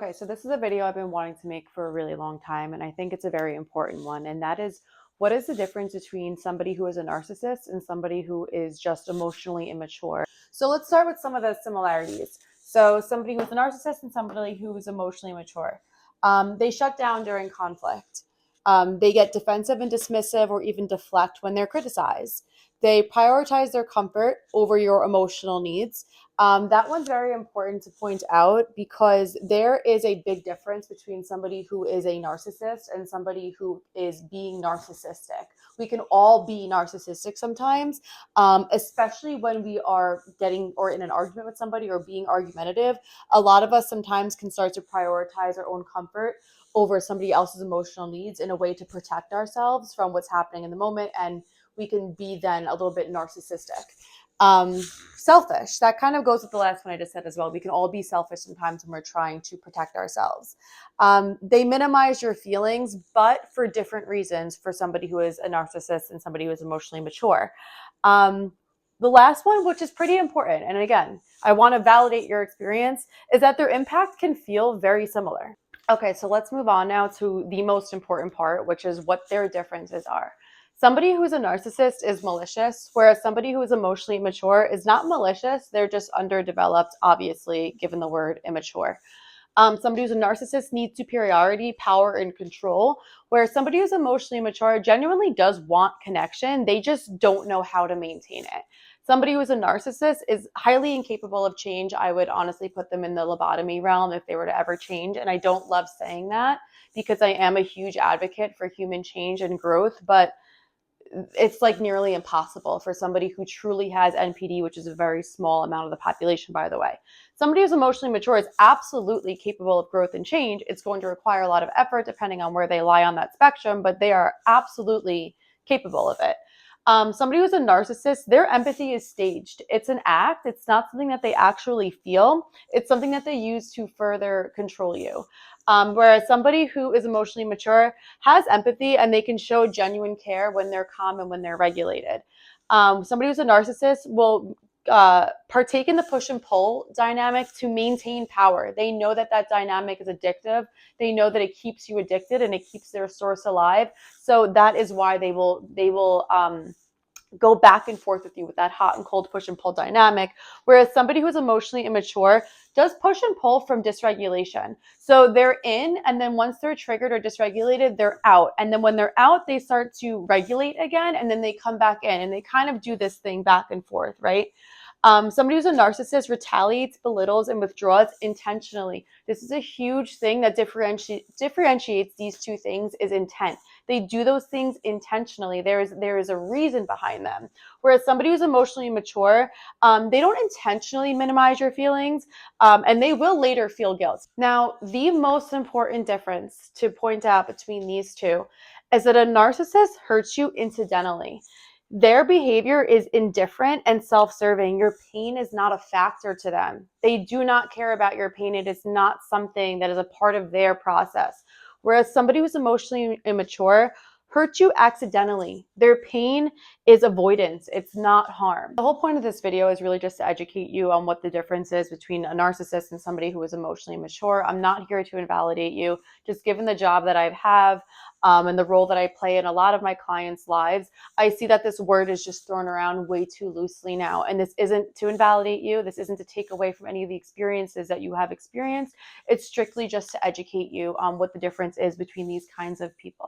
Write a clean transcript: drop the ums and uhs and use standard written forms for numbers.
Okay, so this is a video I've been wanting to make for a really long time, and I think it's a very important one. And that is, what is the difference between somebody who is a narcissist and somebody who is just emotionally immature? So let's start with some of the similarities. So somebody who's a narcissist and somebody who is emotionally mature. They shut down during conflict. They get defensive and dismissive or even deflect when they're criticized. They prioritize their comfort over your emotional needs. That one's very important to point out because there is a big difference between somebody who is a narcissist and somebody who is being narcissistic. We can all be narcissistic sometimes, especially when we are getting or in an argument with somebody or being argumentative. A lot of us sometimes can start to prioritize our own comfort over somebody else's emotional needs in a way to protect ourselves from what's happening in the moment, and we can be then a little bit narcissistic. Selfish. That kind of goes with the last one I just said as well. We can all be selfish sometimes when we're trying to protect ourselves. They minimize your feelings, but for different reasons for somebody who is a narcissist and somebody who is emotionally mature. The last one, which is pretty important, and again, I want to validate your experience, is that their impact can feel very similar. Okay, so let's move on now to the most important part, which is what their differences are. Somebody who is a narcissist is malicious, whereas somebody who is emotionally immature is not malicious. They're just underdeveloped, obviously, given the word immature. Somebody who's a narcissist needs superiority, power, and control, whereas somebody who's emotionally mature genuinely does want connection. They just don't know how to maintain it. Somebody who is a narcissist is highly incapable of change. I would honestly put them in the lobotomy realm if they were to ever change. And I don't love saying that because I am a huge advocate for human change and growth, but it's like nearly impossible for somebody who truly has NPD, which is a very small amount of the population, by the way. Somebody who's emotionally mature is absolutely capable of growth and change. It's going to require a lot of effort depending on where they lie on that spectrum, but they are absolutely capable of it. Somebody who's a narcissist, their empathy is staged. It's an act. It's not something that they actually feel. It's something that they use to further control you. Whereas somebody who is emotionally mature has empathy and they can show genuine care when they're calm and when they're regulated. Somebody who's a narcissist will partake in the push and pull dynamic to maintain power. They know that that dynamic is addictive. They know that it keeps you addicted and it keeps their source alive. So that is why they will go back and forth with you with that hot and cold push and pull dynamic. Whereas somebody who's emotionally immature does push and pull from dysregulation. So they're in, and then once they're triggered or dysregulated, they're out. And then when they're out, they start to regulate again, and then they come back in, and they kind of do this thing back and forth, right? Somebody who's a narcissist retaliates, belittles, and withdraws intentionally. This is a huge thing that differentiates these two things is intent. They do those things intentionally. There is a reason behind them. Whereas somebody who's emotionally mature, they don't intentionally minimize your feelings, and they will later feel guilt. Now, the most important difference to point out between these two is that a narcissist hurts you incidentally. Their behavior is indifferent and self-serving. Your pain is not a factor to them. They do not care about your pain. It is not something that is a part of their process. Whereas somebody who's emotionally immature hurts you accidentally. Their pain is avoidance. It's not harm. The whole point of this video is really just to educate you on what the difference is between a narcissist and somebody who is emotionally mature. I'm not here to invalidate you. Just given the job that I have, and the role that I play in a lot of my clients' lives, I see that this word is just thrown around way too loosely now. And this isn't to invalidate you. This isn't to take away from any of the experiences that you have experienced. It's strictly just to educate you on what the difference is between these kinds of people.